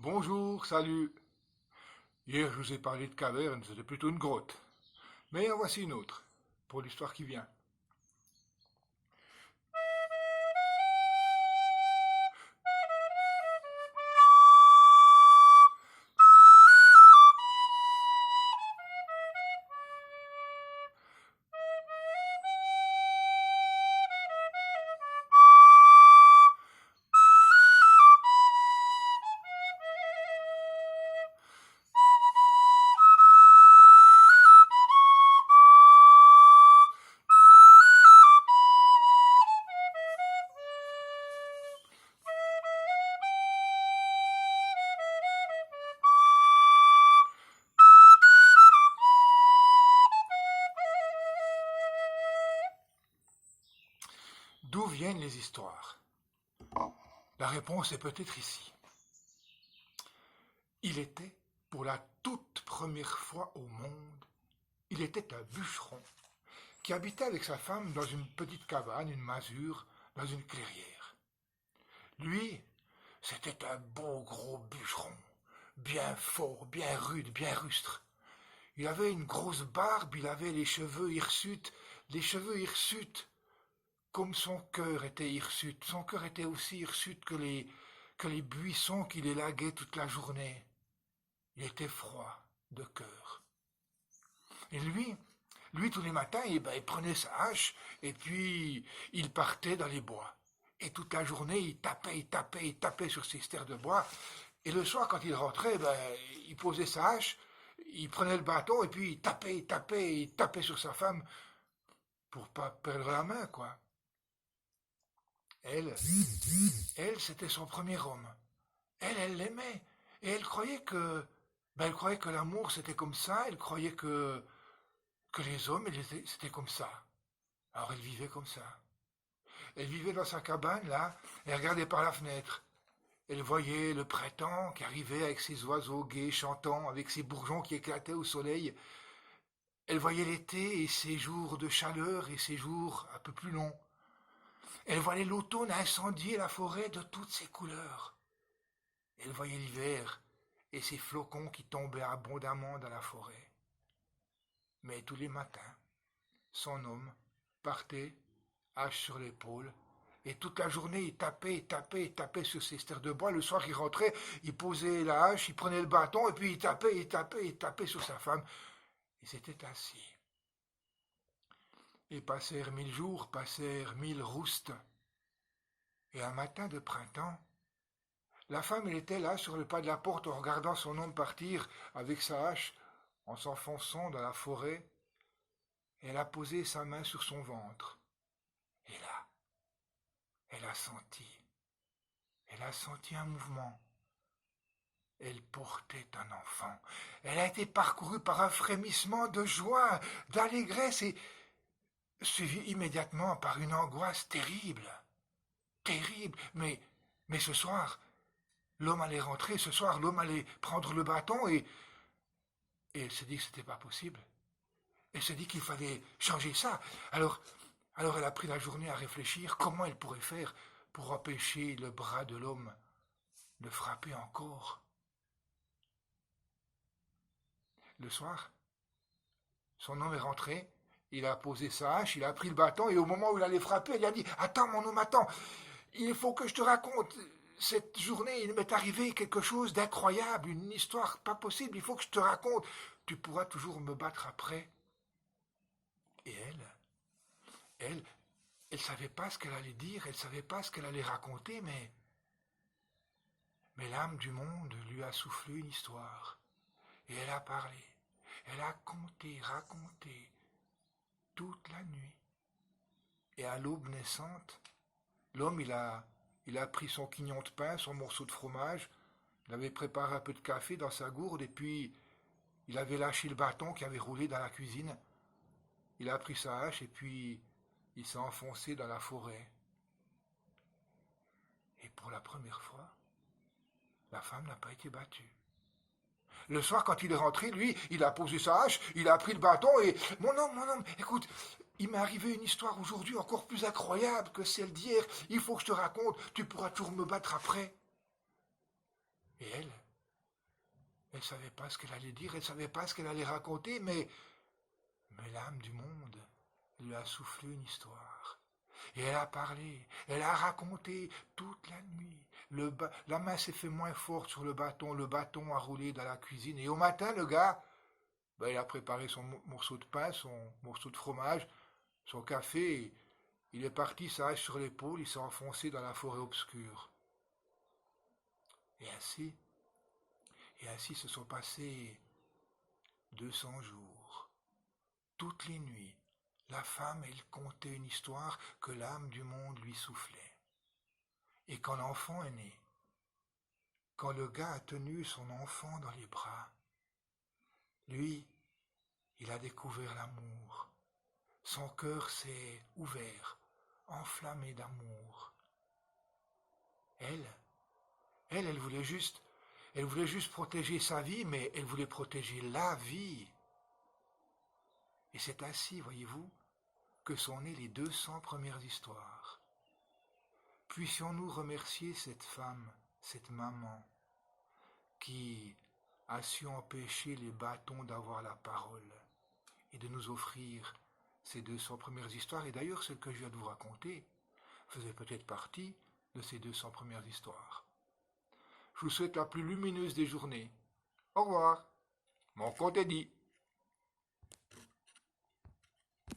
Bonjour, salut. Hier, je vous ai parlé de caverne, c'était plutôt une grotte. Mais en voici une autre, pour l'histoire qui vient. D'où viennent les histoires? La réponse est peut-être ici. Il était, pour la toute première fois au monde, il était un bûcheron qui habitait avec sa femme dans une petite cabane, une masure, dans une clairière. Lui, c'était un beau gros bûcheron, bien fort, bien rude, bien rustre. Il avait une grosse barbe, il avait les cheveux hirsutes, comme son cœur était hirsute. Son cœur était aussi hirsute que les buissons qui l'élaguaient toute la journée. Il était froid de cœur. Et lui tous les matins, il prenait sa hache et puis il partait dans les bois. Et toute la journée, il tapait sur ses stères de bois. Et le soir, quand il rentrait, il posait sa hache, il prenait le bâton et puis il tapait sur sa femme pour pas perdre la main, quoi. Elle, elle, c'était son premier homme. Elle l'aimait. Et elle croyait que l'amour c'était comme ça. Elle croyait que les hommes, c'était comme ça. Alors elle vivait comme ça. Elle vivait dans sa cabane là. Elle regardait par la fenêtre. Elle voyait le printemps qui arrivait avec ses oiseaux gais chantants, avec ses bourgeons qui éclataient au soleil. Elle voyait l'été et ses jours de chaleur et ses jours un peu plus longs. Elle voyait l'automne incendier la forêt de toutes ses couleurs. Elle voyait l'hiver et ses flocons qui tombaient abondamment dans la forêt. Mais tous les matins, son homme partait, hache sur l'épaule, et toute la journée il tapait sur ses stères de bois. Le soir il rentrait, il posait la hache, il prenait le bâton, et puis il tapait sur sa femme. Il s'était assis. Et passèrent 1000 jours, passèrent 1000 roustes. Et un matin de printemps, la femme, elle était là sur le pas de la porte en regardant son homme partir avec sa hache, en s'enfonçant dans la forêt. Elle a posé sa main sur son ventre. Et là, elle a senti. Elle a senti un mouvement. Elle portait un enfant. Elle a été parcourue par un frémissement de joie, d'allégresse et suivie immédiatement par une angoisse terrible. Terrible. Mais ce soir, l'homme allait rentrer, ce soir, l'homme allait prendre le bâton et elle s'est dit que c'était pas possible. Elle s'est dit qu'il fallait changer ça. Alors elle a pris la journée à réfléchir comment elle pourrait faire pour empêcher le bras de l'homme de frapper encore. Le soir, son homme est rentré, il a posé sa hache, il a pris le bâton et au moment où il allait frapper, il a dit « Attends mon homme, attends, il faut que je te raconte. Cette journée, il m'est arrivé quelque chose d'incroyable, une histoire pas possible, il faut que je te raconte. Tu pourras toujours me battre après. » Et elle, elle savait pas ce qu'elle allait dire, elle savait pas ce qu'elle allait raconter, mais l'âme du monde lui a soufflé une histoire. Et elle a parlé. Elle a conté, raconté, toute la nuit. Et à l'aube naissante, l'homme, il a pris son quignon de pain, son morceau de fromage, il avait préparé un peu de café dans sa gourde, et puis il avait lâché le bâton qui avait roulé dans la cuisine. Il a pris sa hache, et puis il s'est enfoncé dans la forêt. Et pour la première fois, la femme n'a pas été battue. Le soir, quand il est rentré, lui, il a posé sa hache, il a pris le bâton et mon homme, écoute, il m'est arrivé une histoire aujourd'hui encore plus incroyable que celle d'hier. Il faut que je te raconte, tu pourras toujours me battre après. Et Elle savait pas ce qu'elle allait dire, elle savait pas ce qu'elle allait raconter, mais l'âme du monde lui a soufflé une histoire. Et elle a parlé, elle a raconté toute la nuit. La main s'est fait moins forte sur le bâton a roulé dans la cuisine. Et au matin, le gars, il a préparé son morceau de pain, son morceau de fromage, son café. Il est parti, sa hache sur l'épaule, il s'est enfoncé dans la forêt obscure. Et ainsi se sont passés 200 jours. Toutes les nuits, la femme, elle contait une histoire que l'âme du monde lui soufflait. Et quand l'enfant est né, quand le gars a tenu son enfant dans les bras, lui, il a découvert l'amour. Son cœur s'est ouvert, enflammé d'amour. Elle, elle voulait juste protéger sa vie, mais elle voulait protéger la vie. Et c'est ainsi, voyez-vous, que sont nées les 200 premières histoires. Puissions-nous remercier cette femme, cette maman, qui a su empêcher les bâtons d'avoir la parole et de nous offrir ces 200 premières histoires. Et d'ailleurs, celle que je viens de vous raconter faisait peut-être partie de ces 200 premières histoires. Je vous souhaite la plus lumineuse des journées. Au revoir. Mon compte est dit.